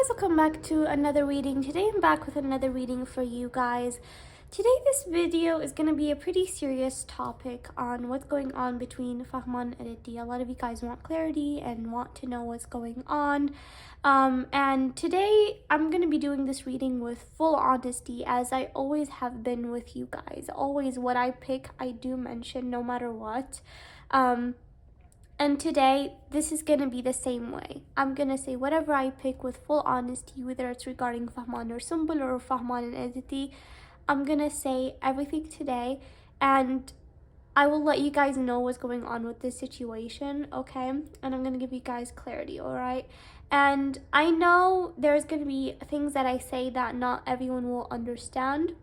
guys, welcome back to another reading. Today I'm back with another reading for you guys. Today this video is going to be a pretty serious topic on what's going on between Fahmaan and Aditi. A lot of you guys want clarity and want to know what's going on. And today I'm going to be doing this reading with full honesty, as I always have been with you guys. Always what I pick, I do mention no matter what. And today, this is going to be the same way. I'm going to say whatever I pick with full honesty, whether it's regarding Fahmaan or Simpol or Fahmaan and Aditi. I'm going to say everything today, and I will let you guys know what's going on with this situation, okay? And I'm going to give you guys clarity, all right? And I know there's going to be things that I say that not everyone will understand,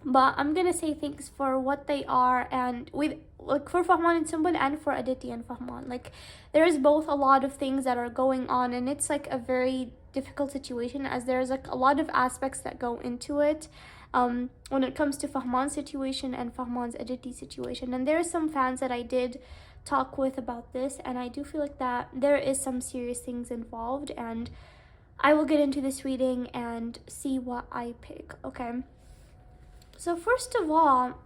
but I'm gonna say things for what they are, and with like for Fahmaan and Simpol and for Aditi and Fahmaan. Like there is both a lot of things that are going on, and it's like a very difficult situation, as there's like a lot of aspects that go into it when it comes to Fahmaan's situation and Fahmaan's Aditi situation. And there are some fans that I did talk with about this, and I do feel like that there is some serious things involved, and I will get into this reading and see what I pick, okay? So first of all,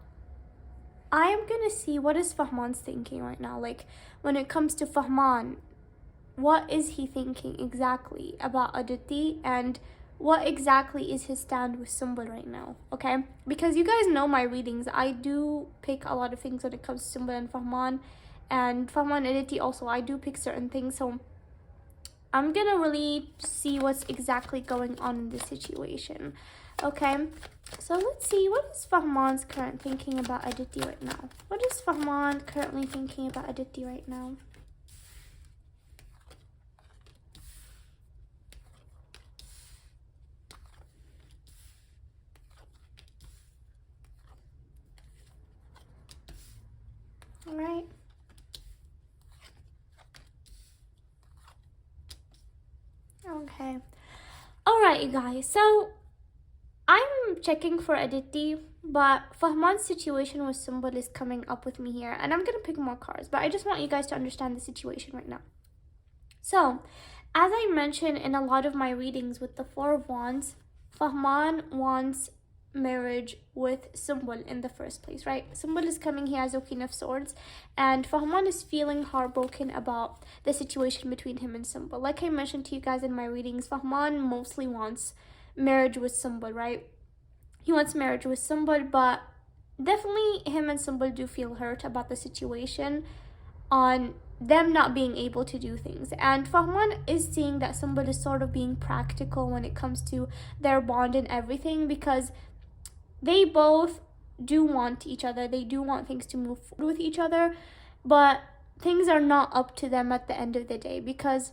I am going to see what is Fahmaan's thinking right now. Like when it comes to Fahmaan, what is he thinking exactly about Aditi, and what exactly is his stand with Simpol right now, okay? Because you guys know my readings. I do pick a lot of things when it comes to Simpol and Fahmaan and Aditi also. I do pick certain things. So I'm going to really see what's exactly going on in this situation. Okay, so let's see, what is Fahmaan's current thinking about Aditi right now? What is Fahmaan currently thinking about Aditi right now? All right. Okay. All right, you guys. So I'm checking for Aditi, but Fahmaan's situation with Simpol is coming up with me here, and I'm gonna pick more cards, but I just want you guys to understand the situation right now. So, as I mentioned in a lot of my readings with the Four of Wands, Fahmaan wants marriage with Simpol in the first place, right? Simpol is coming here as a Queen of Swords, and Fahmaan is feeling heartbroken about the situation between him and Simpol. Like I mentioned to you guys in my readings, Fahmaan mostly wants marriage with Simpol, right? He wants marriage with Simpol, but definitely him and Simpol do feel hurt about the situation on them not being able to do things. And Fahmaan is seeing that Simpol is sort of being practical when it comes to their bond and everything, because they both do want each other. They do want things to move forward with each other, but things are not up to them at the end of the day, because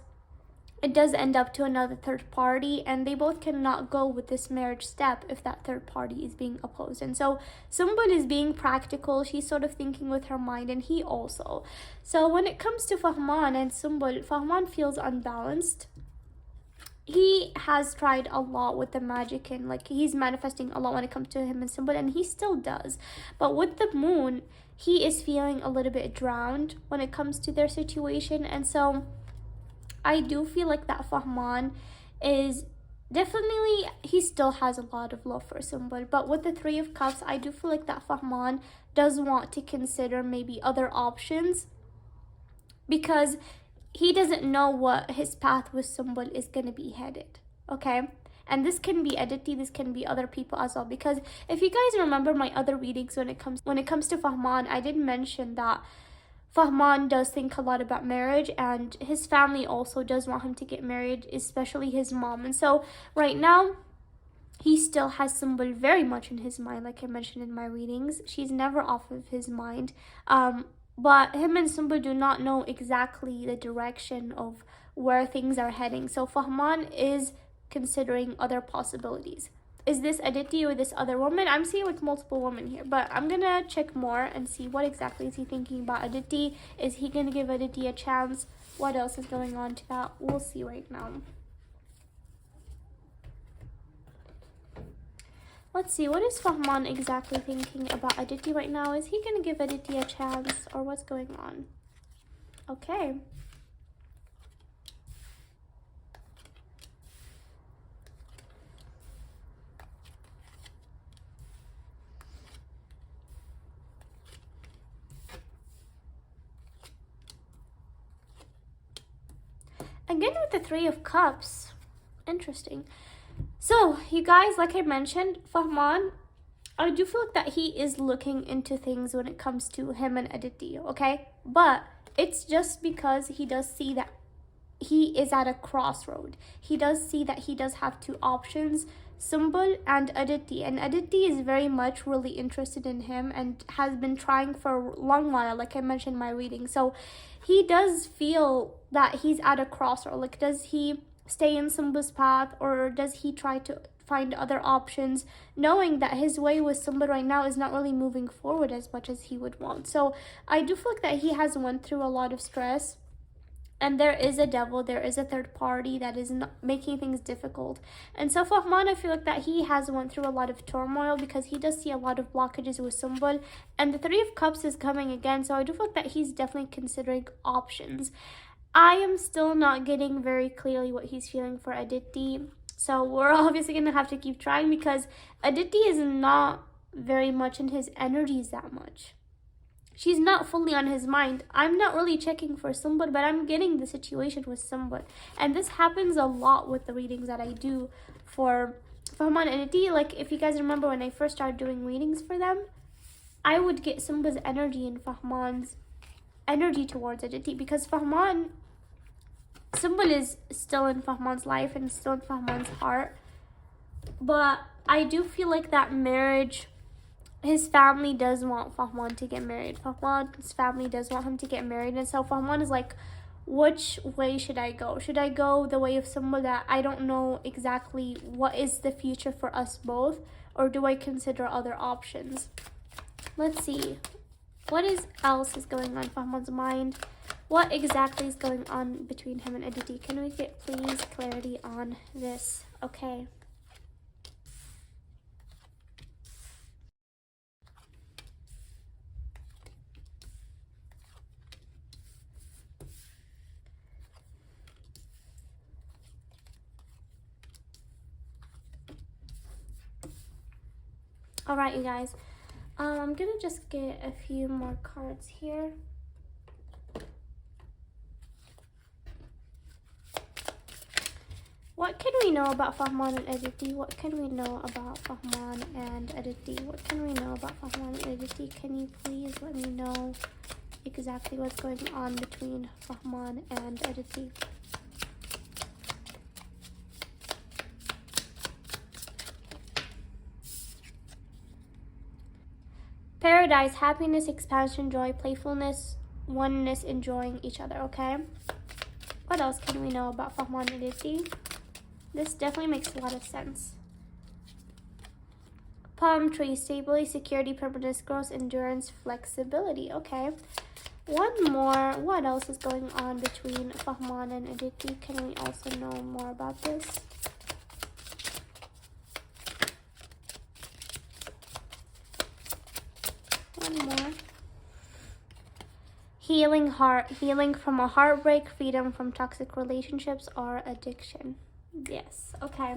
it does end up to another third party, and they both cannot go with this marriage step if that third party is being opposed. And so Simpol is being practical. She's sort of thinking with her mind, and he also. So when it comes to Fahmaan and Simpol, Fahmaan feels unbalanced. He has tried a lot with the magic, and like he's manifesting a lot when it comes to him and Simpol, and he still does. But with the moon, he is feeling a little bit drowned when it comes to their situation. And so I do feel like that Fahmaan is definitely, he still has a lot of love for Simpol, but with the Three of Cups, I do feel like that Fahmaan does want to consider maybe other options, because he doesn't know what his path with Simpol is going to be headed, okay? And this can be Aditi, this can be other people as well, because if you guys remember my other readings when it comes to Fahmaan, I did mention that Fahmaan does think a lot about marriage, and his family also does want him to get married, especially his mom. And so right now, he still has Simpol very much in his mind, like I mentioned in my readings. She's never off of his mind. But him and Simpol do not know exactly the direction of where things are heading. So Fahmaan is considering other possibilities. Is this Aditi or this other woman? I'm seeing like multiple women here, but I'm gonna check more and see what exactly is he thinking about Aditi. Is he gonna give Aditi a chance? What else is going on to that? We'll see right now. Let's see, what is Fahmaan exactly thinking about Aditi right now? Is he gonna give Aditi a chance, or what's going on? Okay. getting with the Three of Cups. Interesting. So, you guys, like I mentioned, Fahmaan, I do feel like that he is looking into things when it comes to him and Aditi, okay? But it's just because he does see that he is at a crossroad. He does see that he does have two options, Simpol and Aditi. And Aditi is very much really interested in him and has been trying for a long while, like I mentioned in my reading. So he does feel that he's at a crossroad. Like, does he stay in Simpol's path, or does he try to find other options, knowing that his way with Simpol right now is not really moving forward as much as he would want. So I do feel like that he has went through a lot of stress, and there is a devil, there is a third party that is not making things difficult. And so Fahmaan, I feel like that he has went through a lot of turmoil because he does see a lot of blockages with Simpol. And the Three of Cups is coming again, so I do feel like that he's definitely considering options. I am still not getting very clearly what he's feeling for Aditi. So we're obviously going to have to keep trying, because Aditi is not very much in his energies that much. She's not fully on his mind. I'm not really checking for Simpol, but I'm getting the situation with Simpol. And this happens a lot with the readings that I do for Fahmaan and Aditi. Like, if you guys remember when I first started doing readings for them, I would get Simpol's energy and Fahmaan's energy towards Aditi, because Simpol is still in Fahmaan's life and still in Fahmaan's heart. But I do feel like that marriage, his family does want Fahmaan to get married. Fahmaan's family does want him to get married. And so Fahmaan is like, which way should I go? Should I go the way of Simpol, that I don't know exactly what is the future for us both? Or do I consider other options? Let's see. What else is going on in Fahmaan's mind? What exactly is going on between him and Aditi? Can we get, please, clarity on this? Okay. All right, you guys. I'm gonna just get a few more cards here. What can we know about Fahmaan and Aditi? What can we know about Fahmaan and Aditi? What can we know about Fahmaan and Aditi? Can you please let me know exactly what's going on between Fahmaan and Aditi? Paradise, happiness, expansion, joy, playfulness, oneness, enjoying each other, okay? What else can we know about Fahmaan and Aditi? This definitely makes a lot of sense. Palm tree, stability, security, permanence, growth, endurance, flexibility, okay? One more. What else is going on between Fahmaan and Aditi? Can we also know more about this? One more. Healing from a heartbreak, freedom from toxic relationships or addiction. Yes, okay.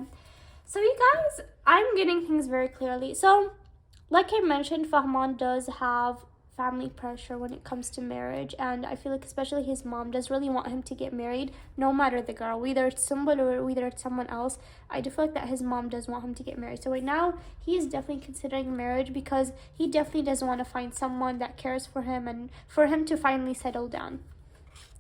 So you guys, I'm getting things very clearly. So, like I mentioned, Fahmaan does have family pressure when it comes to marriage, and I feel like especially his mom does really want him to get married, no matter the girl, whether it's somebody or whether it's someone else. I do feel like that his mom does want him to get married. So right now, he is definitely considering marriage, because he definitely does want to find someone that cares for him and for him to finally settle down.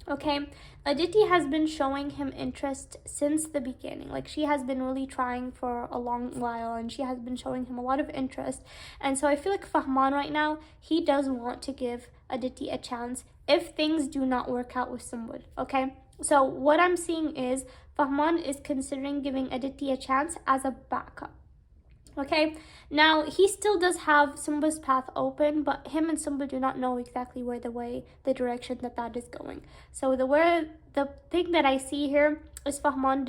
Okay, Aditi has been showing him interest since the beginning. Like, she has been really trying for a long while, and she has been showing him a lot of interest. And so I feel like Fahmaan right now, he does want to give Aditi a chance if things do not work out with Simpol, okay? So what I'm seeing is Fahmaan is considering giving Aditi a chance as a backup. Okay, now he still does have Simpol's path open, but him and Simpol do not know exactly the direction that is going. So the thing that I see here is Fahmaan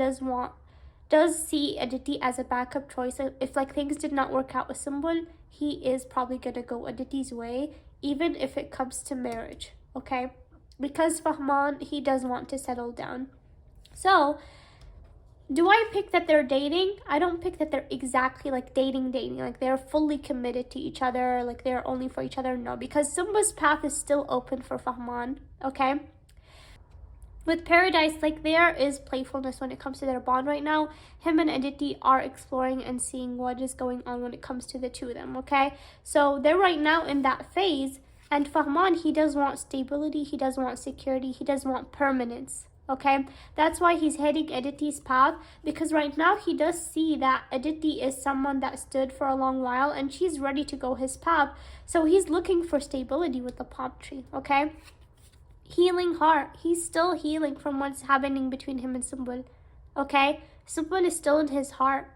does see Aditi as a backup choice. If like things did not work out with Simpol, he is probably gonna go Aditi's way, even if it comes to marriage. Okay, because Fahmaan, he does want to settle down. So do I pick that they're dating? I don't pick that they're exactly like dating, like they're fully committed to each other, like they're only for each other. No, because Simpol's path is still open for Fahmaan, okay? With Paradise, like, there is playfulness when it comes to their bond right now. Him and Aditi are exploring and seeing what is going on when it comes to the two of them, okay? So they're right now in that phase. And Fahmaan, he does want stability, he does want security, he does want permanence, okay? That's why he's heading Aditi's path, because right now he does see that Aditi is someone that stood for a long while and she's ready to go his path. So he's looking for stability with the palm tree, okay? Healing heart. He's still healing from what's happening between him and Simpol. Okay? Simpol is still in his heart.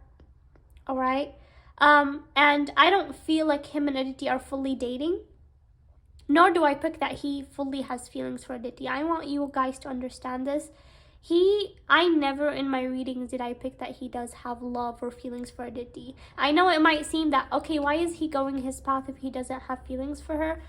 Alright? And I don't feel like him and Aditi are fully dating. Nor do I pick that he fully has feelings for Aditi. I want you guys to understand this. I never in my readings did I pick that he does have love or feelings for Aditi. I know it might seem that, okay, why is he going his path if he doesn't have feelings for her?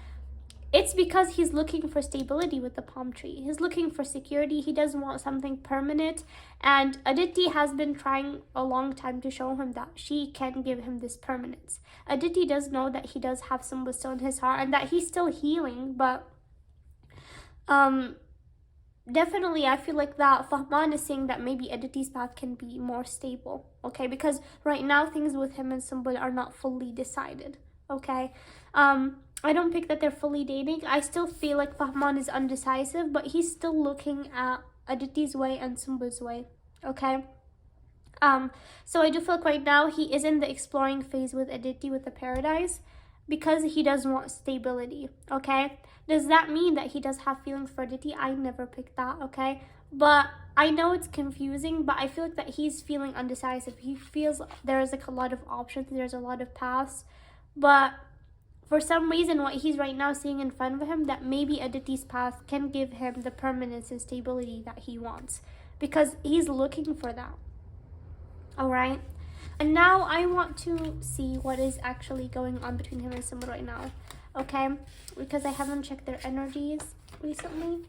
It's because he's looking for stability with the palm tree. He's looking for security. He does want something permanent. And Aditi has been trying a long time to show him that she can give him this permanence. Aditi does know that he does have Simpol still in his heart and that he's still healing. But definitely I feel like that Fahmaan is saying that maybe Aditi's path can be more stable. Okay, because right now things with him and Simpol are not fully decided. Okay. I don't pick that they're fully dating. I still feel like Fahmaan is undecisive, but he's still looking at Aditi's way and Simpol's way. Okay? So I do feel like right now he is in the exploring phase with Aditi with the Paradise because he does want stability. Okay? Does that mean that he does have feelings for Aditi? I never picked that, okay? But I know it's confusing, but I feel like that he's feeling undecisive. He feels there's like a lot of options, there's a lot of paths, but for some reason, what he's right now seeing in front of him, that maybe Aditi's path can give him the permanence and stability that he wants. Because he's looking for that. Alright? And now I want to see what is actually going on between him and Simpol right now. Okay? Because I haven't checked their energies recently.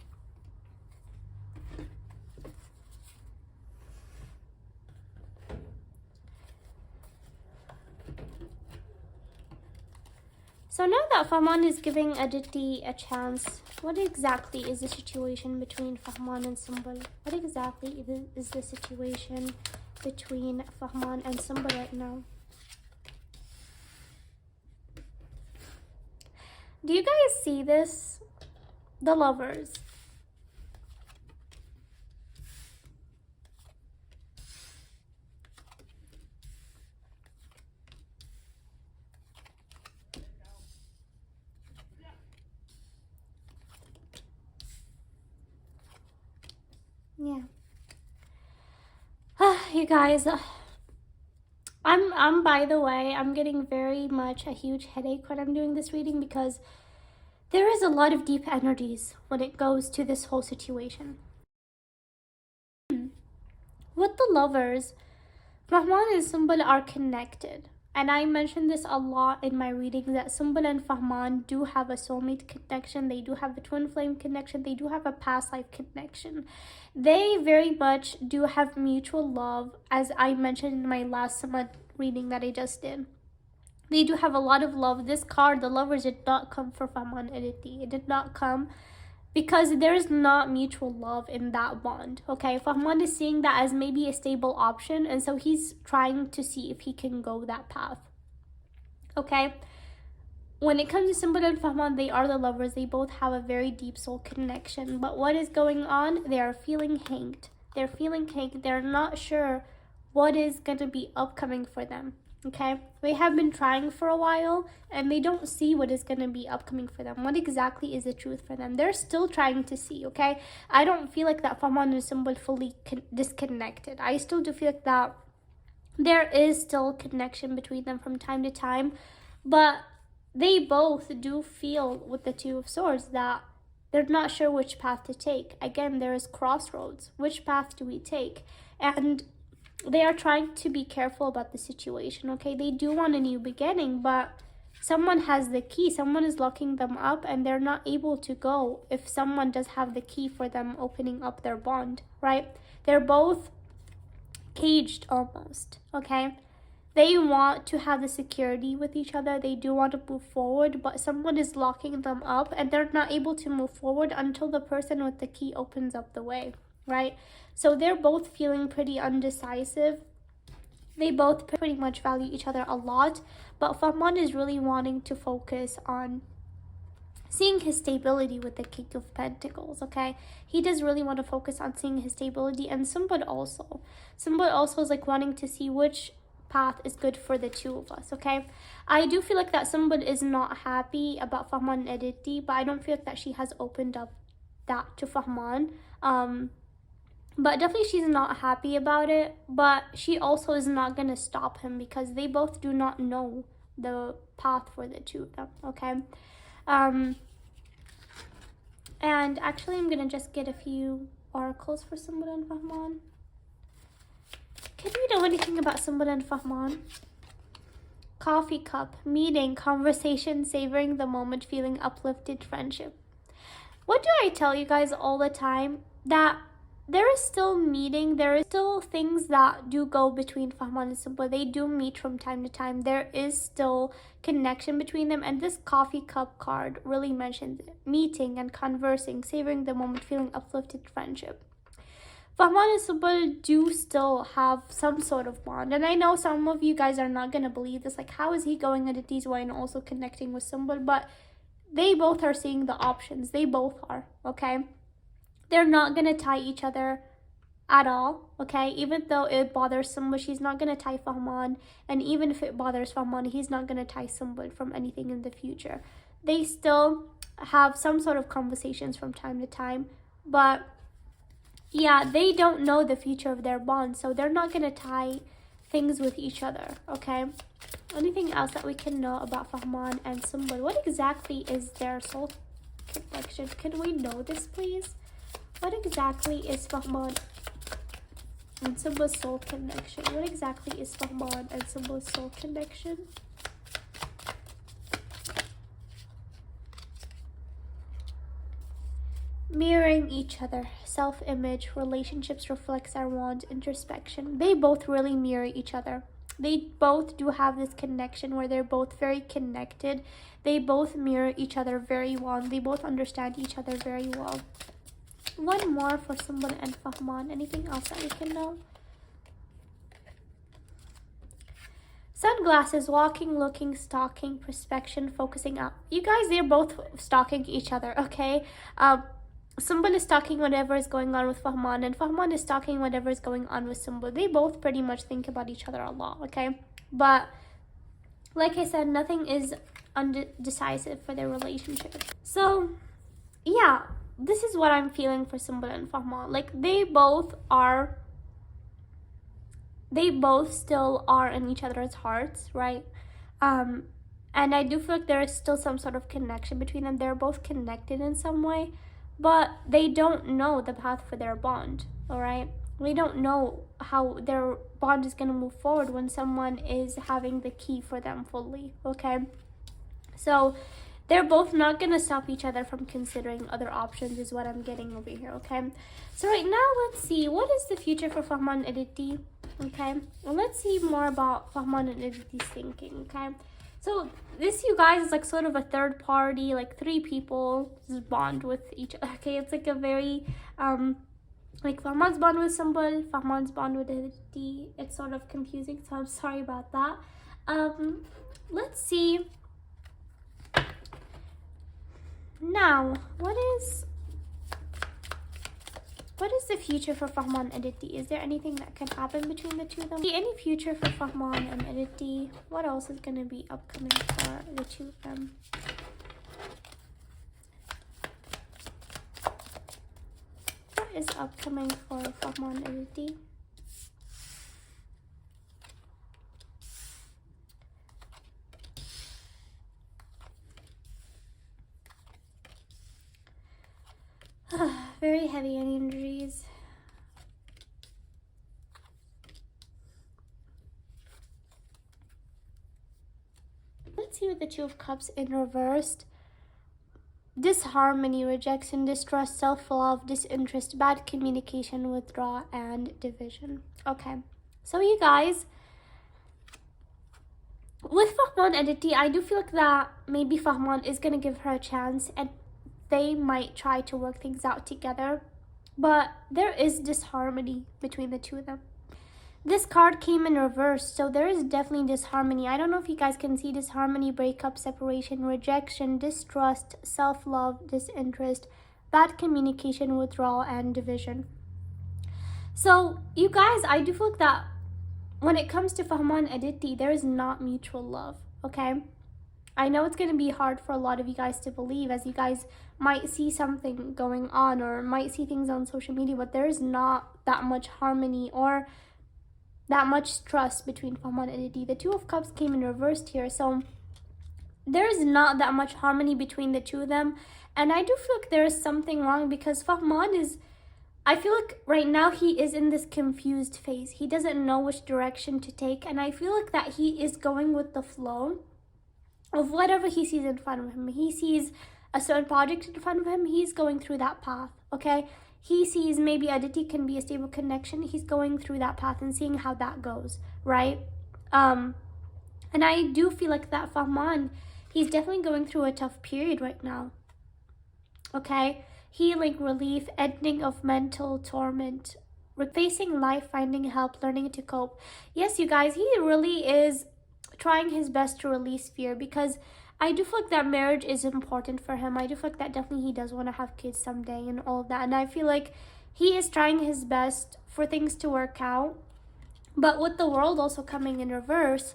So now that Fahmaan is giving Aditi a chance, what exactly is the situation between Fahmaan and Simpol? What exactly is the situation between Fahmaan and Simpol right now? Do you guys see this? The Lovers. Yeah. You guys, I'm by the way, I'm getting very much a huge headache when I'm doing this reading because there is a lot of deep energies when it goes to this whole situation. With the Lovers, Fahmaan and Simpol are connected. And I mentioned this a lot in my readings that Simpol and Fahmaan do have a soulmate connection. They do have a twin flame connection. They do have a past life connection. They very much do have mutual love, as I mentioned in my last month reading that I just did. They do have a lot of love. This card, the Lovers, did not come for Fahmaan and Aditi. It did not come because there is not mutual love in that bond. Okay, Fahmaan is seeing that as maybe a stable option, and so he's trying to see if he can go that path. Okay, when it comes to Simpol and Fahmaan, they are the Lovers. They both have a very deep soul connection, but what is going on? They are feeling hanged. They're feeling hanged. They're not sure what is going to be upcoming for them. Okay, they have been trying for a while and they don't see what is going to be upcoming for them. What exactly is the truth for them? They're still trying to see. Okay, I don't feel like that Fahmaan and Simpol fully disconnected. I still do feel like that there is still connection between them from time to time, but they both do feel with the Two of Swords that they're not sure which path to take. Again, there is crossroads. Which path do we take? And they are trying to be careful about the situation. Okay, they do want a new beginning, but someone has the key. Someone is locking them up and they're not able to go if someone does have the key for them opening up their bond, right? They're both caged almost. Okay, They want to have the security with each other. They do want to move forward, but someone is locking them up and they're not able to move forward until the person with the key opens up the way, right? So they're both feeling pretty undecisive. They both pretty much value each other a lot, but Fahmaan is really wanting to focus on seeing his stability with the King of Pentacles, okay? He does really want to focus on seeing his stability, and Simpol also. Simpol also is like wanting to see which path is good for the two of us, okay? I do feel like that Simpol is not happy about Fahmaan and Aditi, but I don't feel like that she has opened up that to Fahmaan. But definitely she's not happy about it, but she also is not going to stop him because they both do not know the path for the two of them, okay? And actually I'm gonna just get a few oracles for Simpol and Fahmaan. Can we know anything about Simpol and Fahmaan? Coffee cup, meeting, conversation, savoring the moment, feeling uplifted, friendship. What do I tell you guys all the time? That there is still meeting, there is still things that do go between Fahmaan and Simpol. They do meet from time to time. There is still connection between them, and this coffee cup card really mentions meeting and conversing, savoring the moment, feeling uplifted, friendship. Fahmaan and Simpol do still have some sort of bond, and I know some of you guys are not going to believe this, like how is he going Aditi's way and also connecting with Simpol, but they both are seeing the options. They both are, okay? They're not going to tie each other at all, okay? Even though it bothers Simpol, she's not going to tie Fahmaan. And even if it bothers Fahmaan, he's not going to tie Simpol from anything in the future. They still have some sort of conversations from time to time. But yeah, they don't know the future of their bond. So they're not going to tie things with each other, okay? Anything else that we can know about Fahmaan and Simpol? What exactly is their soul connection? Can we know this, please? What exactly is Fahmaan and Simbol's soul connection? What exactly is Fahmaan and Simbol's soul connection? Mirroring each other, self-image, relationships reflects our wants, introspection. They both really mirror each other. They both do have this connection where they're both very connected. They both mirror each other very well. They both understand each other very well. One more for Simpol and Fahmaan. Anything else that we can know? Sunglasses, walking, looking, stalking, perspection, focusing up. You guys, they're both stalking each other, okay? Simpol is stalking whatever is going on with Fahmaan, and Fahmaan is stalking whatever is going on with Simpol. They both pretty much think about each other a lot, okay? But like I said, nothing is undecisive for their relationship. So yeah, this is what I'm feeling for Simpol and Fahmaan. Like they both still are in each other's hearts, right? And I do feel like there is still some sort of connection between them. They're both connected in some way, but they don't know the path for their bond, all right? We don't know how their bond is going to move forward when someone is having the key for them fully, okay? So they're both not going to stop each other from considering other options is what I'm getting over here, okay? So right now, let's see. What is the future for Fahmaan and Aditi? Okay, well, let's see more about Fahmaan and Aditi's thinking, okay? So this, you guys, is like sort of a third party, like three people bond with each other, okay? It's like a very, like Fahmaan's bond with Simpol, Fahmaan's bond with Aditi. It's sort of confusing, so I'm sorry about that. Let's see. Now, what is the future for Fahmaan and Aditi? Is there anything that can happen between the two of them? Any future for Fahmaan and Aditi? What else is going to be upcoming for the two of them? What is upcoming for Fahmaan and Aditi? Very heavy energies. Let's see with the Two of Cups in reversed. Disharmony, rejection, distrust, self-love, disinterest, bad communication, withdrawal, and division. Okay, so you guys, With Fahmaan Aditi, I do feel like that maybe Fahmaan is gonna give her a chance and they might try to work things out together. But there is disharmony between the two of them. This card came in reverse, so there is definitely disharmony. I don't know if you guys can see disharmony, breakup, separation, rejection, distrust, self-love, disinterest, bad communication, withdrawal, and division. So, you guys, I do feel like that when it comes to Fahmaan Aditi, there is not mutual love, okay? I know it's going to be hard for a lot of you guys to believe, as you guys might see something going on or might see things on social media, but there is not that much harmony or that much trust between Fahmaan and Aditi. The Two of Cups came in reversed here, so there is not that much harmony between the two of them. And I do feel like there is something wrong because Fahmaan is, I feel like right now he is in this confused phase. He doesn't know which direction to take, and I feel like that he is going with the flow of whatever he sees in front of him. He sees a certain project in front of him, he's going through that path, okay? He sees maybe Aditi can be a stable connection, he's going through that path and seeing how that goes, right? And I do feel like that Fahmaan, he's definitely going through a tough period right now, okay? Healing, relief, ending of mental torment, facing life, finding help, learning to cope. Yes, you guys, he really is trying his best to release fear, because I do feel like that marriage is important for him. I do feel like that definitely he does want to have kids someday and all of that. And I feel like he is trying his best for things to work out. But with the world also coming in reverse,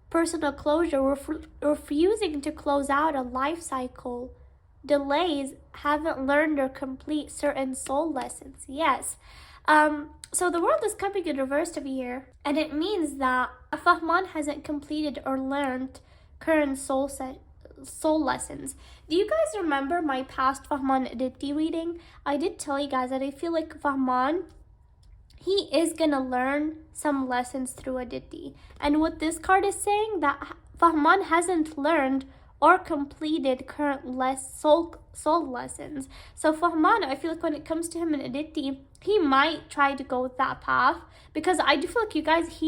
personal closure, refusing to close out a life cycle, delays, haven't learned or complete certain soul lessons. Yes. So the world is coming in reverse over here, and it means that Fahmaan hasn't completed or learned current soul lessons. Do you guys remember my past Fahmaan Aditi reading? I did tell you guys that I feel like Fahmaan, he is gonna learn some lessons through Aditi. And what this card is saying, that Fahmaan hasn't learned or completed current soul lessons. So Fahmaan, I feel like when it comes to him and Aditi, he might try to go with that path, because I do feel like you guys,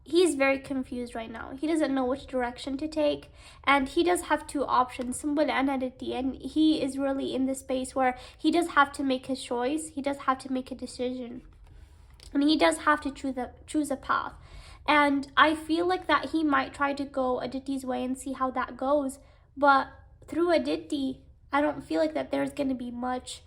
he's very confused right now. He doesn't know which direction to take, and he does have two options, Simpol and Aditi, and he is really in this space where he does have to make his choice. He does have to make a decision, and he does have to choose a path. And I feel like that he might try to go Aditi's way and see how that goes, but through Aditi, I don't feel like that there's going to be much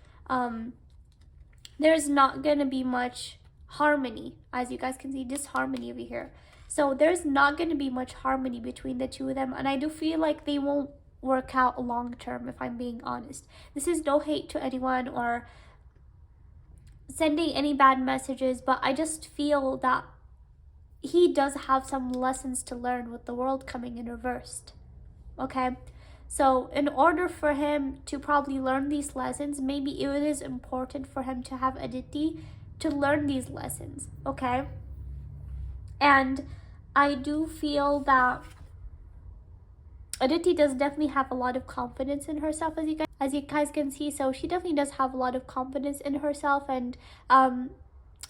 there's not going to be much harmony. As you guys can see, disharmony over here. So there's not going to be much harmony between the two of them, and I do feel like they won't work out long term, if I'm being honest. This is no hate to anyone or sending any bad messages, but I just feel that he does have some lessons to learn with the world coming in reversed, okay? So in order for him to probably learn these lessons, maybe it is important for him to have Aditi to learn these lessons, okay? And I do feel that Aditi does definitely have a lot of confidence in herself, as you guys can see. So she definitely does have a lot of confidence in herself, and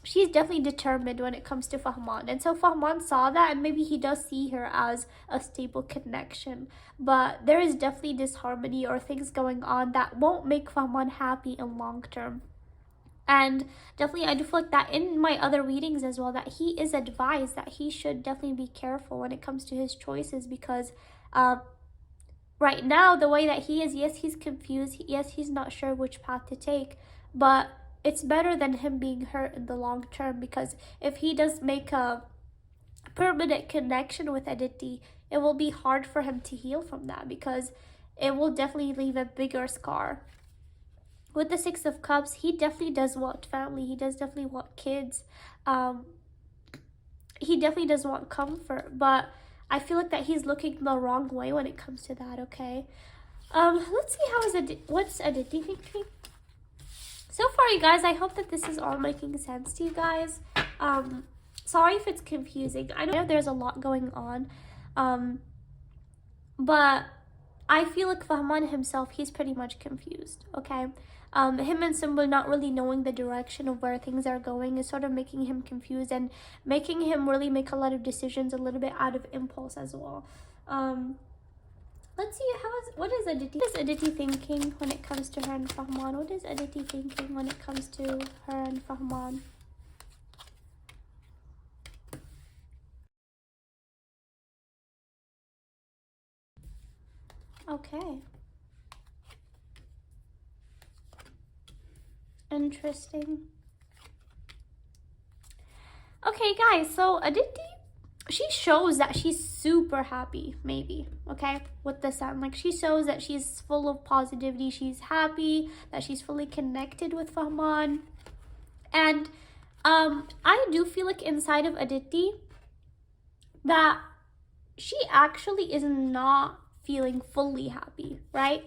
she's definitely determined when it comes to Fahmaan. And so Fahmaan saw that, and maybe he does see her as a stable connection. But there is definitely disharmony or things going on that won't make Fahmaan happy in long term. And definitely I do feel like that in my other readings as well, that he is advised that he should definitely be careful when it comes to his choices, because right now the way that he is, yes, he's confused, yes, he's not sure which path to take, but it's better than him being hurt in the long term, because if he does make a permanent connection with Aditi, it will be hard for him to heal from that, because it will definitely leave a bigger scar. With the Six of Cups, he definitely does want family. He does definitely want kids. He definitely does want comfort, but I feel like that he's looking the wrong way when it comes to that, okay? Let's see what's Aditi thinking. So far, you guys, I hope that this is all making sense to you guys. Sorry if it's confusing. I know there's a lot going on, but I feel like Fahmaan himself, he's pretty much confused, okay? Him and Simpol not really knowing the direction of where things are going is sort of making him confused and making him really make a lot of decisions a little bit out of impulse as well. Let's see, what is Aditi? What is Aditi thinking when it comes to her and Fahmaan? What is Aditi thinking when it comes to her and Fahmaan? Okay. Interesting. Okay, guys, so Aditi, she shows that she's super happy, maybe, okay, with the sun. Like, she shows that she's full of positivity, she's happy, that she's fully connected with Fahmaan. And I do feel like inside of Aditi that she actually is not feeling fully happy, right?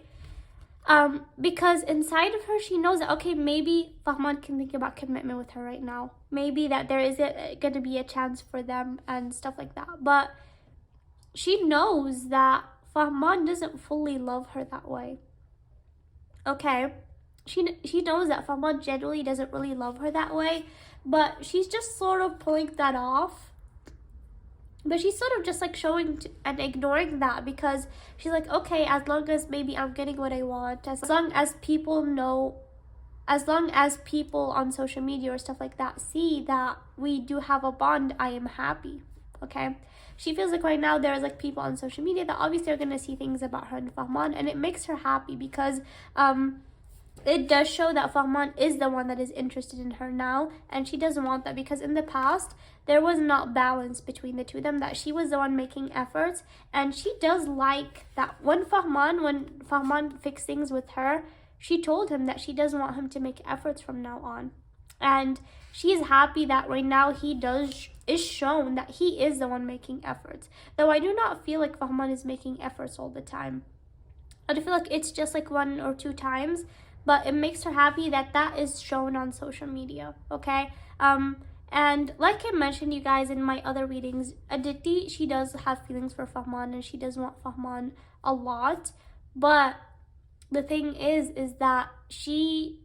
Because inside of her, she knows that, okay, maybe Fahmaan can think about commitment with her right now. Maybe that there is going to be a chance for them and stuff like that. But she knows that Fahmaan doesn't fully love her that way. Okay? She knows that Fahmaan generally doesn't really love her that way. But she's just sort of pulling that off. But she's sort of just like showing and ignoring that, because she's like, okay, as long as maybe I'm getting what I want, as long as people know, as long as people on social media or stuff like that see that we do have a bond, I am happy. Okay? She feels like right now there's like people on social media that obviously are going to see things about her and Fahmaan, and it makes her happy because it does show that Fahmaan is the one that is interested in her now, and she doesn't want that, because in the past there was not balance between the two of them, that she was the one making efforts, and she does like that when Fahmaan fixed things with her, she told him that she doesn't want him to make efforts from now on. And she is happy that right now is shown that he is the one making efforts. Though I do not feel like Fahmaan is making efforts all the time. I feel like it's just like 1 or 2 times, but it makes her happy that that is shown on social media, okay? And like I mentioned, you guys, in my other readings, Aditi, she does have feelings for Fahmaan, and she does want Fahmaan a lot. But the thing is that she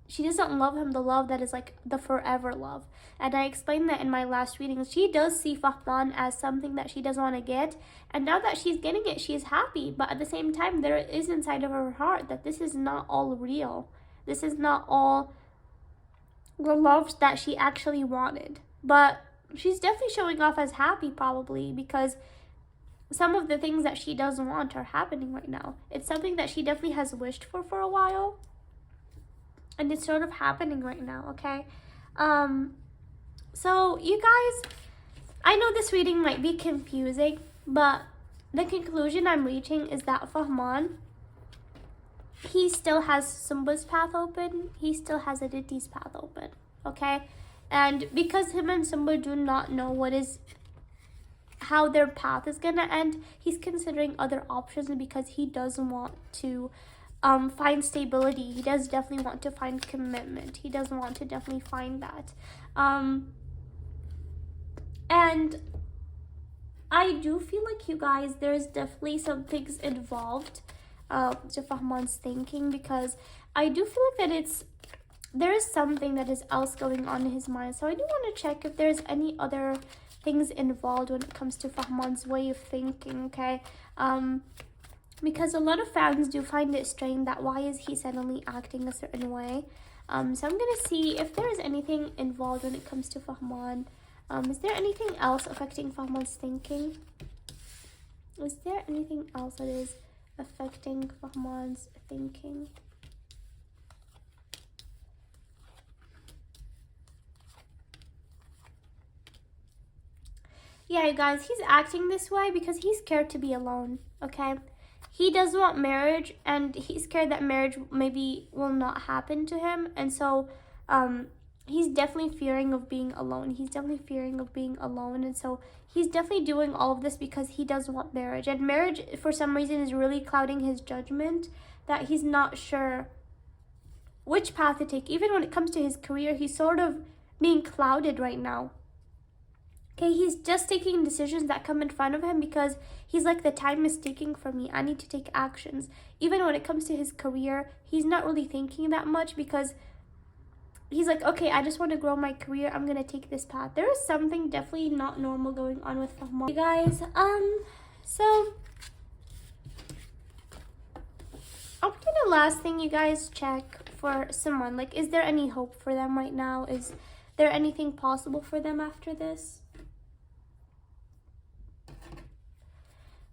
doesn't love him the love that is like the forever love. And I explained that in my last reading. She does see Fahmaan as something that she doesn't want to get, and now that she's getting it, she's happy. But at the same time, there is inside of her heart that this is not all real. This is not all the love that she actually wanted. But she's definitely showing off as happy, probably because some of the things that she doesn't want are happening right now. It's something that she definitely has wished for a while, and it's sort of happening right now, okay? So you guys, I know this reading might be confusing, but the conclusion I'm reaching is that Fahmaan, he still has Sumbul's path open. He still has Aditi's path open, okay? And because him and Simpol do not know how their path is gonna end, he's considering other options, because he doesn't want to find stability. He does definitely want to find commitment. He does want to definitely find that. And I do feel like, you guys, there's definitely some things involved to Fahmaan's thinking, because I do feel like that there is something that is else going on in his mind. So I do want to check if there's any other things involved when it comes to Fahmaan's way of thinking, okay? Because a lot of fans do find it strange that why is he suddenly acting a certain way. So I'm gonna see if there is anything involved when it comes to Fahmaan. Is there anything else affecting Fahmaan's thinking? Is there anything else that is affecting Fahmaan's thinking? Yeah, you guys, he's acting this way because he's scared to be alone, okay? He does want marriage, and he's scared that marriage maybe will not happen to him. And so he's definitely fearing of being alone. And so he's definitely doing all of this because he does want marriage. And marriage, for some reason, is really clouding his judgment, that he's not sure which path to take. Even when it comes to his career, he's sort of being clouded right now. Okay, he's just taking decisions that come in front of him because he's like, the time is ticking for me. I need to take actions. Even when it comes to his career, he's not really thinking that much because he's like, okay, I just want to grow my career. I'm going to take this path. There is something definitely not normal going on with Fahmaan. You guys, so I'm gonna last thing you guys check for someone. Like, is there any hope for them right now? Is there anything possible for them after this?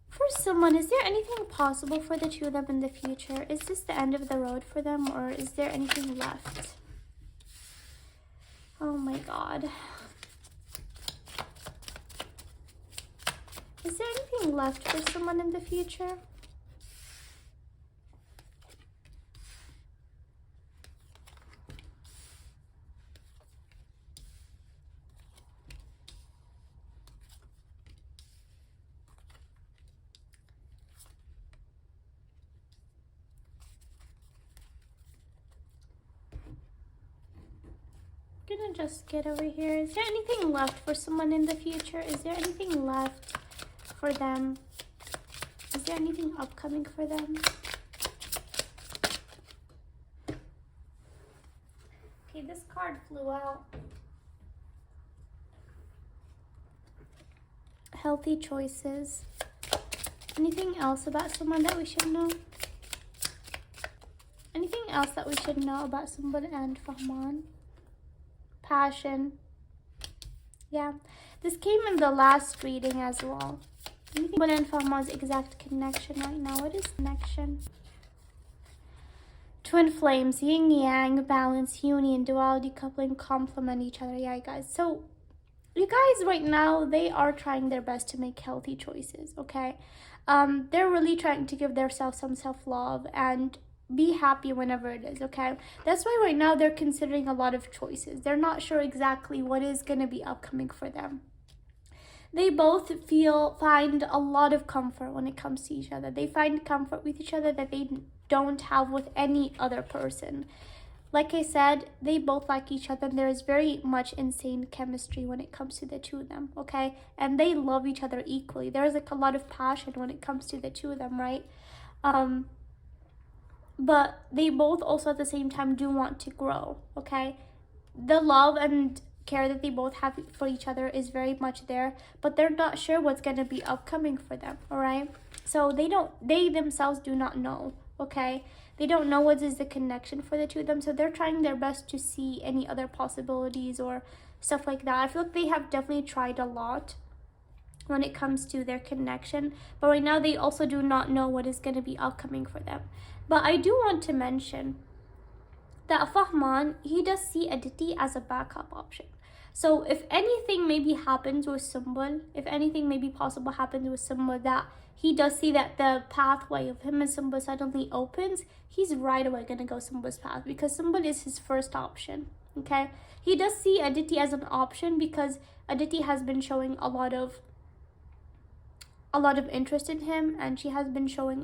For someone, is there anything possible for the two of them in the future? Is this the end of the road for them, or is there anything left? Oh my God. Is there anything left for someone in the future? Gonna just get over here. Is there anything left for someone in the future? Is there anything left for them? Is there anything upcoming for them? Okay, this card flew out. Healthy choices. Anything else about someone that we should know? Anything else that we should know about Simpol and Fahmaan? Passion. Yeah, this came in the last reading as well. Simpol and Fahmaan's exact connection right now. What is connection? Twin flames, yin yang, balance, union, duality, coupling, complement each other. Yeah, guys. So you guys right now, they are trying their best to make healthy choices, okay? They're really trying to give themselves some self-love and be happy whenever it is, okay? That's why right now they're considering a lot of choices. They're not sure exactly what is going to be upcoming for them. They both find a lot of comfort when it comes to each other. They find comfort with each other that they don't have with any other person. Like I said, they both like each other. There is very much insane chemistry when it comes to the two of them, okay? And they love each other equally. There's like a lot of passion when it comes to the two of them, right? But they both also at the same time do want to grow, okay? The love and care that they both have for each other is very much there, but they're not sure what's going to be upcoming for them, all right? So they themselves do not know, okay? They don't know what is the connection for the two of them, so they're trying their best to see any other possibilities or stuff like that. I feel like they have definitely tried a lot when it comes to their connection, but right now they also do not know what is going to be upcoming for them. But I do want to mention that Fahmaan, he does see Aditi as a backup option. So if anything maybe happens with Simpol, if anything maybe possible happens with Simpol, that he does see that the pathway of him and Simpol suddenly opens, he's right away going to go Simpol's path because Simpol is his first option, okay? He does see Aditi as an option because Aditi has been showing a lot of interest in him, and she has been showing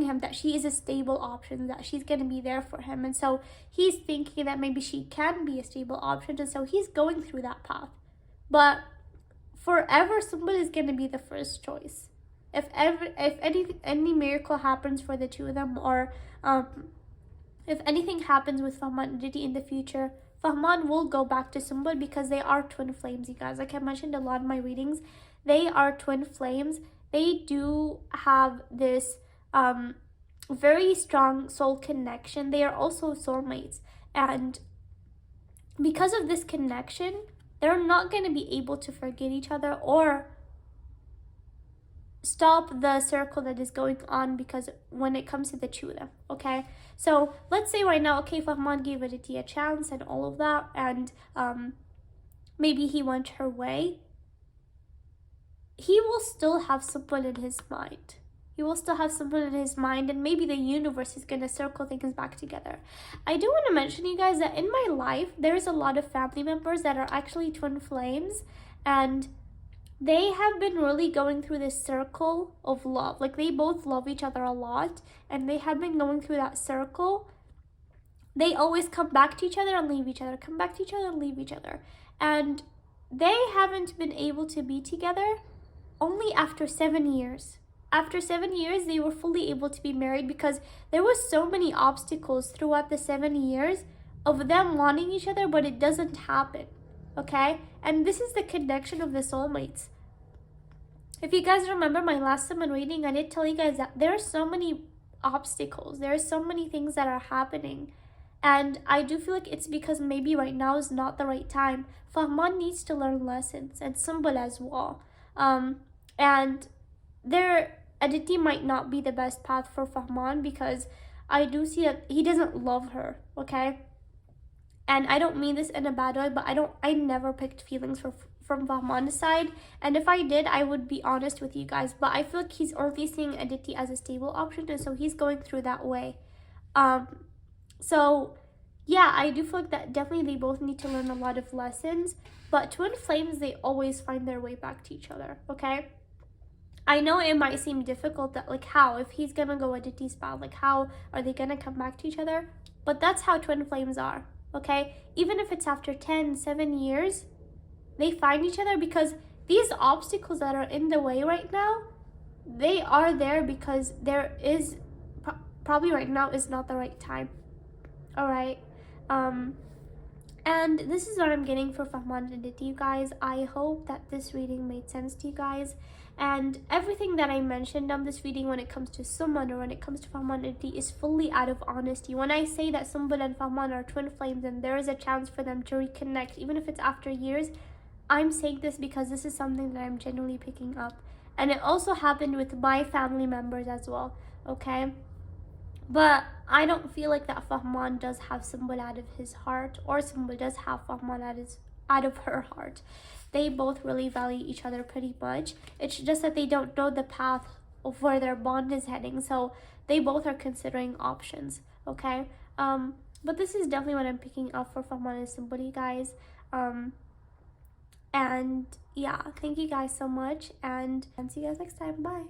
him that she is a stable option, that she's going to be there for him. And so he's thinking that maybe she can be a stable option, and so he's going through that path. But forever, somebody is going to be the first choice. If any miracle happens for the two of them, or if anything happens with Fahmaan and Aditi in the future, Fahmaan will go back to Simpol because they are twin flames, you guys. Like I mentioned a lot in my readings, they are twin flames. They do have this very strong soul connection. They are also soulmates. And because of this connection, they're not going to be able to forget each other or stop the circle that is going on because when it comes to the two of them, okay? So let's say right now, okay, Fahmaan gave Aditi a chance and all of that, and maybe he went her way. He will still have Simpol in his mind. He will still have Simpol in his mind, and maybe the universe is going to circle things back together. I do want to mention, you guys, that in my life, there's a lot of family members that are actually twin flames, and they have been really going through this circle of love. Like, they both love each other a lot, and they have been going through that circle. They always come back to each other and leave each other, come back to each other and leave each other. and they haven't been able to be together only after 7 years. After 7 years, they were fully able to be married because there were so many obstacles throughout the 7 years of them wanting each other, but it doesn't happen. Okay? And this is the connection of the soulmates. If you guys remember my last summon reading, I did tell you guys that there are so many obstacles. There are so many things that are happening. And I do feel like it's because maybe right now is not the right time. Fahmaan needs to learn lessons, and Simpol as well. And their Aditi might not be the best path for Fahmaan because I do see that he doesn't love her, okay? And I don't mean this in a bad way, but I never picked feelings from Fahmaan's side. And if I did, I would be honest with you guys. But I feel like he's only seeing Aditi as a stable option, and so he's going through that way. So yeah, I do feel like that definitely they both need to learn a lot of lessons. But twin flames, they always find their way back to each other, okay? I know it might seem difficult that, like, how, if he's gonna go Aditi's path, like, how are they gonna come back to each other? But that's how twin flames are, okay? Even if it's after 7 years, they find each other because these obstacles that are in the way right now, they are there because there is, probably right now is not the right time, all right? And this is what I'm getting for Fahmaan Aditi, you guys. I hope that this reading made sense to you guys. And everything that I mentioned on this reading when it comes to Suman or when it comes to Fahmaan Aditi is fully out of honesty. When I say that Sumbul and Fahmaan are twin flames and there is a chance for them to reconnect, even if it's after years, I'm saying this because this is something that I'm genuinely picking up. And it also happened with my family members as well, okay? But I don't feel like that Fahmaan does have Simpol out of his heart, or Simpol does have Fahmaan out of her heart. They both really value each other pretty much. It's just that they don't know the path of where their bond is heading, so they both are considering options, okay? But this is definitely what I'm picking up for Fahmaan and Simpol, you guys. And yeah, thank you guys so much, and see you guys next time. Bye.